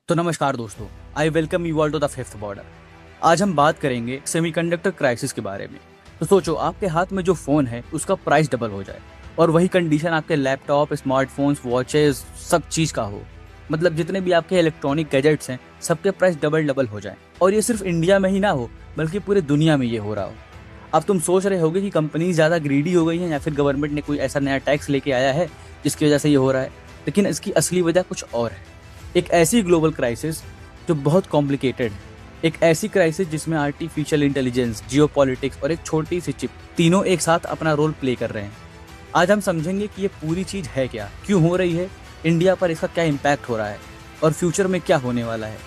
तो नमस्कार दोस्तों, I welcome you all to the fifth border. आज हम बात करेंगे सेमीकंडक्टर क्राइसिस के बारे में। तो सोचो, आपके हाथ में जो फ़ोन है उसका प्राइस डबल हो जाए और वही कंडीशन आपके लैपटॉप, स्मार्टफोन्स, वॉचेस, सब चीज़ का हो। मतलब जितने भी आपके इलेक्ट्रॉनिक गैजेट्स हैं सबके प्राइस डबल डबल हो जाए, और ये सिर्फ इंडिया में ही ना हो बल्कि पूरे दुनिया में ये हो रहा हो। अब तुम सोच रहे होगे कि कंपनी ज़्यादा ग्रीडी हो गई हैं या फिर गवर्नमेंट ने कोई ऐसा नया टैक्स लेके आया है जिसकी वजह से ये हो रहा है, लेकिन इसकी असली वजह कुछ और है। एक ऐसी ग्लोबल क्राइसिस जो बहुत कॉम्प्लिकेटेड है, एक ऐसी क्राइसिस जिसमें आर्टिफिशियल इंटेलिजेंस, जियोपॉलिटिक्स और एक छोटी सी चिप तीनों एक साथ अपना रोल प्ले कर रहे हैं। आज हम समझेंगे कि ये पूरी चीज़ है क्या, क्यों हो रही है, इंडिया पर इसका क्या इम्पैक्ट हो रहा है और फ्यूचर में क्या होने वाला है।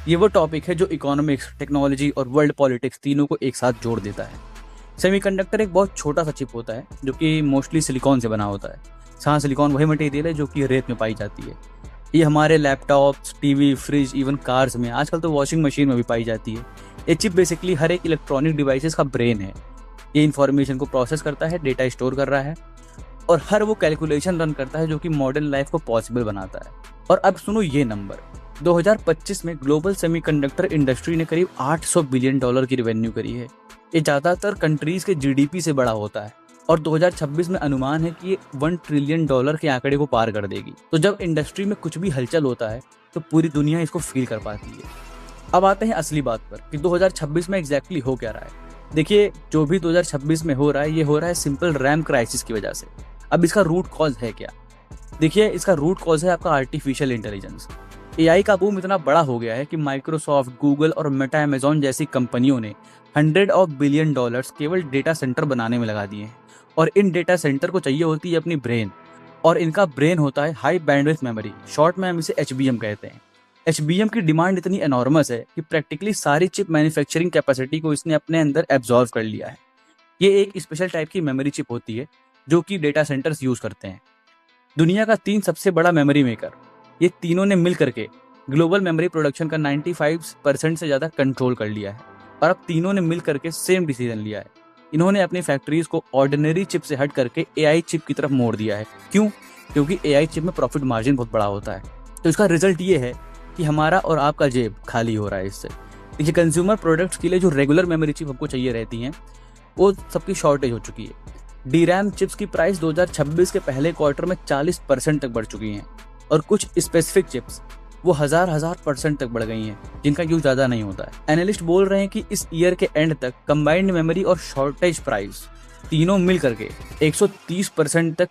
ये वो टॉपिक है जो इकोनॉमिक्स, टेक्नोलॉजी और वर्ल्ड पॉलिटिक्स तीनों को एक साथ जोड़ देता है। सेमीकंडक्टर एक बहुत छोटा सा चिप होता है जो कि मोस्टली सिलिकॉन से बना होता है। हाँ, सिलिकॉन वही मटेरियल है जो कि रेत में पाई जाती है। ये हमारे laptops, TV, fridge, even cars में, आजकल तो वॉशिंग मशीन में भी पाई जाती है। ये चिप बेसिकली हर एक इलेक्ट्रॉनिक डिवाइसेस का ब्रेन है। ये इन्फॉर्मेशन को प्रोसेस करता है, डेटा स्टोर कर रहा है और हर वो कैलकुलेशन रन करता है जो कि मॉडर्न लाइफ को पॉसिबल बनाता है। और अब सुनो ये नंबर, 2025 में ग्लोबल सेमीकंडक्टर इंडस्ट्री ने करीब $800 बिलियन की रेवेन्यू करी है। ये ज़्यादातर कंट्रीज के जीडीपी से बड़ा होता है और 2026 में अनुमान है कि ये $1 ट्रिलियन के आंकड़े को पार कर देगी। तो जब इंडस्ट्री में कुछ भी हलचल होता है तो पूरी दुनिया इसको फील कर पाती है। अब आते हैं असली बात पर कि 2026 में एग्जैक्टली हो क्या रहा है। देखिए, जो भी 2026 में हो रहा है, ये हो रहा है सिंपल रैम क्राइसिस की वजह से। अब इसका रूट कॉज है क्या? देखिए, इसका रूट कॉज है आपका आर्टिफिशियल इंटेलिजेंस। एआई का बूम इतना बड़ा हो गया है कि माइक्रोसॉफ्ट, गूगल और मेटा, अमेजॉन जैसी कंपनियों ने $100 बिलियन केवल डेटा सेंटर बनाने में लगा दिए हैं। और इन डेटा सेंटर को चाहिए होती है अपनी ब्रेन, और इनका ब्रेन होता है हाई बैंडविड्थ मेमोरी, शॉर्ट में हम इसे HBM कहते हैं। HBM की डिमांड इतनी एनॉर्मस है कि प्रैक्टिकली सारी चिप मैन्युफैक्चरिंग कैपेसिटी को इसने अपने अंदर एब्जॉर्व कर लिया है। ये एक स्पेशल टाइप की मेमोरी चिप होती है जो कि डेटा सेंटर्स यूज करते हैं। दुनिया का 3 सबसे बड़ा मेमोरी मेकर, ये तीनों ने मिल करके ग्लोबल मेमोरी प्रोडक्शन का 95% से ज़्यादा कंट्रोल कर लिया है। और अब तीनों ने मिल करके सेम डिसीजन लिया है। इन्होंने अपनी फैक्ट्रीज को ऑर्डिनरी चिप से हट करके एआई चिप की तरफ मोड़ दिया है। क्यों? क्योंकि एआई चिप में प्रॉफिट मार्जिन बहुत बड़ा होता है। तो इसका रिजल्ट ये है कि हमारा और आपका जेब खाली हो रहा है इससे। देखिए, कंज्यूमर प्रोडक्ट्स के लिए जो रेगुलर मेमोरी चिप हमको चाहिए रहती हैं, वो सबकी शॉर्टेज हो चुकी है। DRAM चिप्स की प्राइस 2026 के पहले क्वार्टर में 40% तक बढ़ चुकी हैं और कुछ स्पेसिफिक चिप्स वो हजार % तक बढ़ गई हैं जिनका यूज ज़्यादा नहीं होता है। एनालिस्ट बोल रहे हैं कि इस ईयर के एंड तक कंबाइंड मेमोरी और शॉर्टेज प्राइस तीनों मिल करके 130% तक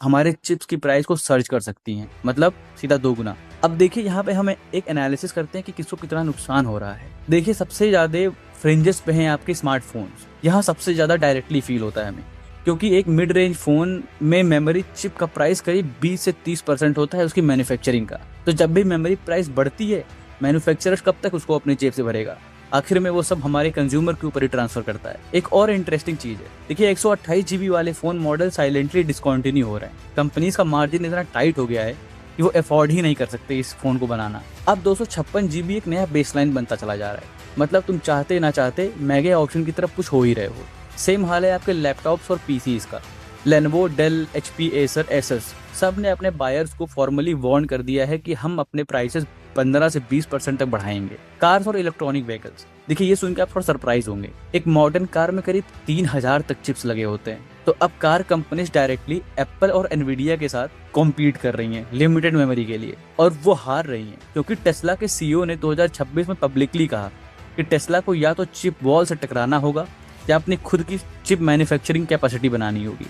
हमारे चिप्स की प्राइस को सर्च कर सकती हैं, मतलब सीधा 2 गुना। अब देखिए, यहाँ पे हमें एक एनालिसिस करते हैं कि किसको कितना नुकसान हो रहा है। देखिए, सबसे ज़्यादा फ्रिंजेस पे हैं आपके स्मार्टफोन्स। यहाँ सबसे ज़्यादा डायरेक्टली फील होता है हमें, क्योंकि एक मिड रेंज फोन में मेमोरी चिप का प्राइस करीब 20 से 30% होता है उसकी मैन्युफैक्चरिंग का। तो जब भी मेमोरी प्राइस बढ़ती है, मैन्युफैक्चरर कब तक उसको अपने जेब से भरेगा? आखिर में वो सब हमारे कंज्यूमर के ऊपर ही ट्रांसफर करता है। एक और इंटरेस्टिंग चीज है, देखिए 128 GB वाले फोन मॉडल साइलेंटली डिस्कंटिन्यू हो रहे हैं। कंपनीज का मार्जिन इतना टाइट हो गया है कि वो अफोर्ड ही नहीं कर सकते इस फोन को बनाना। अब 256 GB एक नया बेसलाइन बनता चला जा रहा है। मतलब तुम चाहते ना चाहते महंगे ऑप्शन की तरफ पुश हो ही रहे हो। सेम हाल है आपके लैपटॉप्स और पीसीज का। Lenovo, Dell, HP, Acer, Asus सब ने अपने बायर्स को फॉर्मली वार्न कर दिया है कि हम अपने प्राइसेस 15 से 20% तक बढ़ाएंगे। कार्स और इलेक्ट्रॉनिक व्हीकल्स, देखिए ये सुन के आप थोड़ा सरप्राइज होंगे। एक मॉडर्न कार में करीब 3000 तक चिप्स लगे होते हैं। तो अब कार कंपनीज डायरेक्टली एप्पल और एनवीडिया के साथ कॉम्पीट कर रही हैं लिमिटेड मेमोरी के लिए, और वो हार रही हैं क्योंकि टेस्ला के CEO ने 2026 में पब्लिकली कहा कि टेस्ला को या तो चिप वॉल से टकराना होगा या अपनी खुद की चिप मैन्युफैक्चरिंग कैपेसिटी बनानी होगी।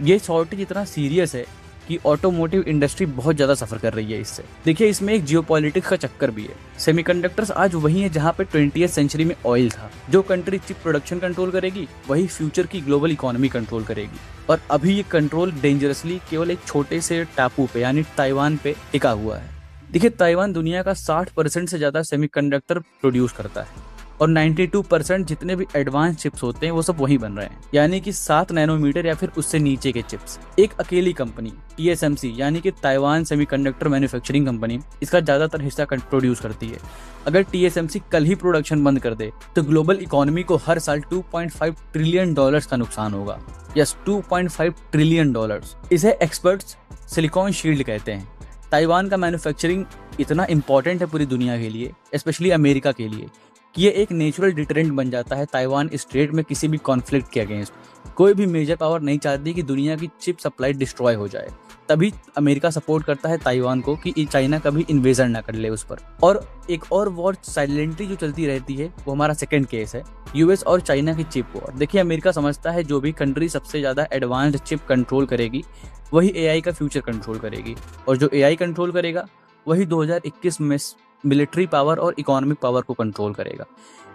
ये शॉर्टेज इतना सीरियस है कि ऑटोमोटिव इंडस्ट्री बहुत ज़्यादा सफ़र कर रही है इससे। देखिए, इसमें एक जियोपॉलिटिक्स का चक्कर भी है। सेमीकंडक्टर्स आज वही है जहाँ पे 20th सेंचुरी में ऑयल था। जो कंट्री चिप प्रोडक्शन कंट्रोल करेगी वही फ्यूचर की ग्लोबल इकोनॉमी कंट्रोल करेगी। और अभी ये कंट्रोल डेंजरसली केवल एक छोटे से टापू पे यानी ताइवान पे टिका हुआ है। देखिए, ताइवान दुनिया का 60% से ज़्यादा सेमीकंडक्टर प्रोड्यूस करता है और 92% जितने भी एडवांस चिप्स होते हैं वो सब वहीं बन रहे हैं, यानी कि 7 नैनोमीटर या फिर उससे नीचे के चिप्स। एक अकेली कंपनी TSMC यानी कि ताइवान सेमीकंडक्टर मैन्युफैक्चरिंग कंपनी इसका ज्यादातर हिस्सा प्रोड्यूस करती है। अगर TSMC कल ही प्रोडक्शन बंद कर दे तो ग्लोबल इकोनॉमी को हर साल $2.5 ट्रिलियन का नुकसान होगा। Yes, $2.5 trillion. इसे एक्सपर्ट्स सिलिकॉन शील्ड कहते हैं। ताइवान का मैन्युफैक्चरिंग इतना इंपॉर्टेंट है पूरी दुनिया के लिए, स्पेशली अमेरिका के लिए, कि ये एक नेचुरल डिटरेंट बन जाता है ताइवान स्ट्रेट में किसी भी कॉन्फ्लिक्ट के अगेंस्ट। कोई भी मेजर पावर नहीं चाहती कि दुनिया की चिप सप्लाई डिस्ट्रॉय हो जाए, तभी अमेरिका सपोर्ट करता है ताइवान को कि चाइना कभी इन्वेजन ना कर ले उस पर। और एक और वॉर साइलेंटली जो चलती रहती है वो हमारा सेकंड केस है, यूएस और चाइना की चिप वॉर। देखिए, अमेरिका समझता है जो भी कंट्री सबसे ज़्यादा एडवांस्ड चिप कंट्रोल करेगी वही एआई का फ्यूचर कंट्रोल करेगी, और जो एआई कंट्रोल करेगा वही 2021 में मिलिट्री पावर और इकोनॉमिक पावर को कंट्रोल करेगा।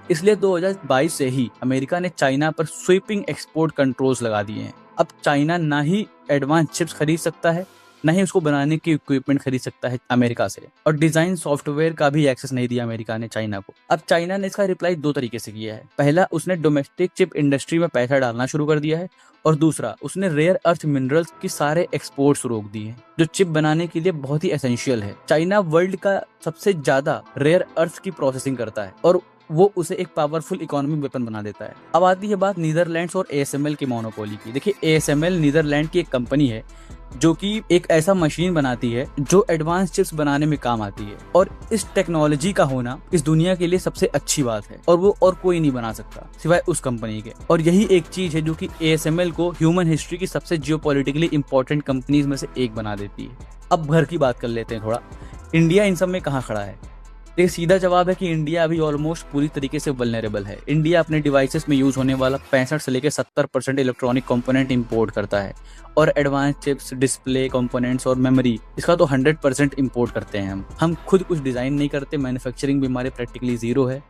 इसलिए 2022 से ही अमेरिका ने चाइना पर स्वीपिंग एक्सपोर्ट कंट्रोल्स लगा दिए हैं। अब चाइना ना ही एडवांस चिप्स खरीद सकता है, ना ही उसको बनाने की इक्विपमेंट खरीद सकता है अमेरिका से, और डिजाइन सॉफ्टवेयर का भी एक्सेस नहीं दिया अमेरिका ने चाइना को। अब चाइना ने इसका रिप्लाई दो तरीके से किया है। पहला, उसने डोमेस्टिक चिप इंडस्ट्री में पैसा डालना शुरू कर दिया है, और दूसरा, उसने रेयर अर्थ मिनरल्स की सारे एक्सपोर्ट्स रोक दिए हैं जो चिप बनाने के लिए बहुत ही एसेंशियल है। चाइना वर्ल्ड का सबसे ज्यादा रेयर अर्थ की प्रोसेसिंग करता है और वो उसे एक पावरफुल इकोनॉमिक वेपन बना देता है। अब आती है बात नीदरलैंड्स और एएसएमएल की मोनोपोली की। देखिए, एएसएमएल नीदरलैंड की एक कंपनी है जो कि एक ऐसा मशीन बनाती है जो एडवांस चिप्स बनाने में काम आती है, और इस टेक्नोलॉजी का होना इस दुनिया के लिए सबसे अच्छी बात है, और वो और कोई नहीं बना सकता सिवाय उस कंपनी के। और यही एक चीज है जो कि एएसएमएल को ह्यूमन हिस्ट्री की सबसे जियोपॉलिटिकली इंपॉर्टेंट कंपनीज में से एक बना देती है। अब घर की बात कर लेते हैं थोड़ा। इंडिया इन सब में कहाँ खड़ा है? देखिए, सीधा जवाब है कि इंडिया अभी ऑलमोस्ट पूरी तरीके से वल्नरेबल है। इंडिया अपने डिवाइसेस में यूज होने वाला 65 से लेकर 70% इलेक्ट्रॉनिक कंपोनेंट इंपोर्ट करता है, और एडवांस चिप्स, डिस्प्ले कंपोनेंट्स और मेमोरी इसका तो 100% इंपोर्ट करते हैं हम खुद कुछ डिजाइन नहीं करते। मैन्युफैक्चरिंग भी हमारे प्रैक्टिकली जीरो है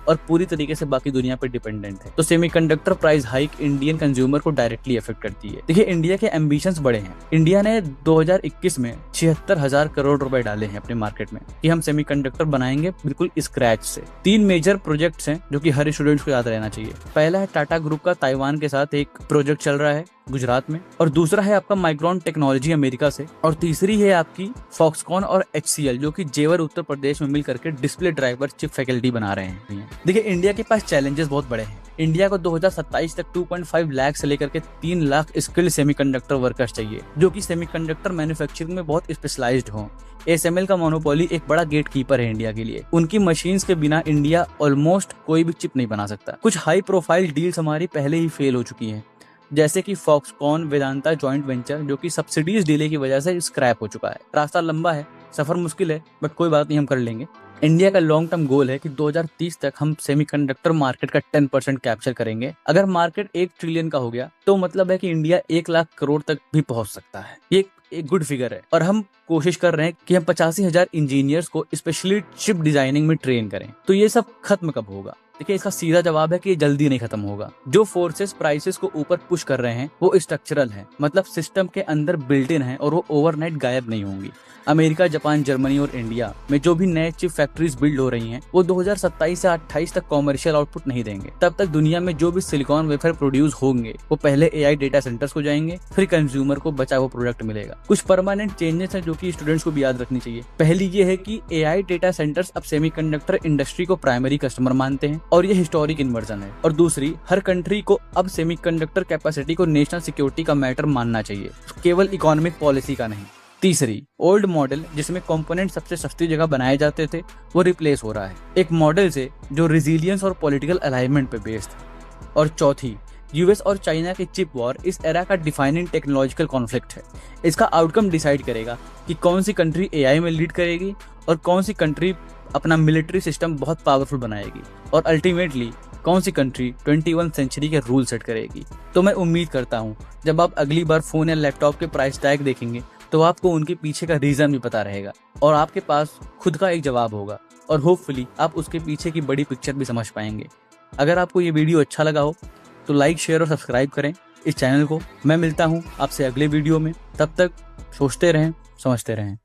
और पूरी तरीके से बाकी दुनिया पर डिपेंडेंट है। तो semiconductor price hike Indian consumer को डायरेक्टली अफेक्ट करती है। देखिए, इंडिया के एम्बिशंस बड़े हैं। इंडिया ने 2021 में 76,000 करोड़ रुपए डाले हैं अपने मार्केट में कि हम सेमीकंडक्टर बनाएंगे बिल्कुल स्क्रैच से। 3 मेजर प्रोजेक्ट्स हैं जो कि हर स्टूडेंट्स को याद रहना चाहिए। पहला है टाटा ग्रुप का ताइवान के साथ एक प्रोजेक्ट चल रहा है गुजरात में, और दूसरा है आपका माइक्रोन टेक्नोलॉजी अमेरिका से, और तीसरी है आपकी फॉक्सकॉन और HCL जो कि जेवर उत्तर प्रदेश में मिल करके डिस्प्ले ड्राइवर चिप फैकल्टी बना रहे हैं। देखिए, इंडिया के पास चैलेंजेस बहुत बड़े हैं। इंडिया को 2027 तक 2.5 लाख से लेकर के 3 लाख स्किल्ड सेमीकंडक्टर वर्कर्स चाहिए जो कि सेमीकंडक्टर मैन्युफैक्चरिंग में बहुत स्पेशलाइज्ड हों। एएसएमएल का मोनोपोली एक बड़ा गेट कीपर है इंडिया के लिए। उनकी मशीन्स के बिना इंडिया ऑलमोस्ट कोई भी चिप नहीं बना सकता। कुछ हाई प्रोफाइल डील्स हमारी पहले ही फेल हो चुकी हैं, जैसे कि फॉक्सकॉन वेदांता जॉइंट वेंचर जो कि सब्सिडीज डिले की वजह से स्क्रैप हो चुका है। रास्ता लंबा है, सफर मुश्किल है, बट कोई बात नहीं, हम कर लेंगे। इंडिया का लॉन्ग टर्म गोल है कि 2030 तक हम सेमीकंडक्टर मार्केट का 10% कैप्चर करेंगे। अगर मार्केट 1 ट्रिलियन का हो गया तो मतलब है कि इंडिया 1 लाख करोड़ तक भी पहुंच सकता है। ये एक गुड फिगर है, और हम कोशिश कर रहे हैं कि हम 85,000 इंजीनियर्स को स्पेशली चिप डिजाइनिंग में ट्रेन करें। तो ये सब खत्म कब होगा? देखिए, इसका सीधा जवाब है कि ये जल्दी नहीं खत्म होगा। जो फोर्सेस प्राइसेस को ऊपर पुश कर रहे हैं वो स्ट्रक्चरल हैं, मतलब सिस्टम के अंदर बिल्ट इन है, और वो ओवरनाइट गायब नहीं होंगी। अमेरिका, जापान, जर्मनी और इंडिया में जो भी नए चिप फैक्ट्रीज बिल्ड हो रही हैं वो 2027 से 28 तक कॉमर्शियल आउटपुट नहीं देंगे। तब तक दुनिया में जो भी सिलिकॉन वेफर प्रोड्यूस होंगे वो पहले एआई डेटा सेंटर्स को जाएंगे, फिर कंज्यूमर को बचा हुआ प्रोडक्ट मिलेगा। कुछ परमानेंट चेंजेस हैं जो कि स्टूडेंट्स को भी याद रखनी चाहिए। पहली ये है कि एआई डेटा सेंटर्स अब सेमीकंडक्टर इंडस्ट्री को प्राइमरी कस्टमर मानते हैं, और ये हिस्टोरिक इन्वर्जन है। और दूसरी, हर कंट्री को अब सेमीकंडक्टर कैपेसिटी को नेशनल सिक्योरिटी का मैटर मानना चाहिए, केवल इकोनॉमिक पॉलिसी का नहीं। तीसरी, ओल्ड मॉडल जिसमें कंपोनेंट सबसे सस्ती जगह बनाए जाते थे वो रिप्लेस हो रहा है एक मॉडल से जो रिजिलियंस और पॉलिटिकल अलाइनमेंट पे बेस्ड था। और चौथी, यूएस और चाइना की चिप वॉर इस एरा का डिफाइनिंग टेक्नोलॉजिकल कॉन्फ्लिक्ट है। इसका आउटकम डिसाइड करेगा कि कौन सी कंट्री एआई में लीड करेगी और कौन सी कंट्री अपना मिलिट्री सिस्टम बहुत पावरफुल बनाएगी, और अल्टीमेटली कौन सी कंट्री 21 सेंचुरी के रूल सेट करेगी। तो मैं उम्मीद करता हूँ जब आप अगली बार फोन या लैपटॉप के प्राइस टैग देखेंगे तो आपको उनके पीछे का रीजन भी पता रहेगा, और आपके पास खुद का एक जवाब होगा, और होपफुली आप उसके पीछे की बड़ी पिक्चर भी समझ पाएंगे। अगर आपको ये वीडियो अच्छा लगा हो तो लाइक, शेयर और सब्सक्राइब करें इस चैनल को। मैं मिलता हूँ आपसे अगले वीडियो में, तब तक सोचते रहें, समझते रहें।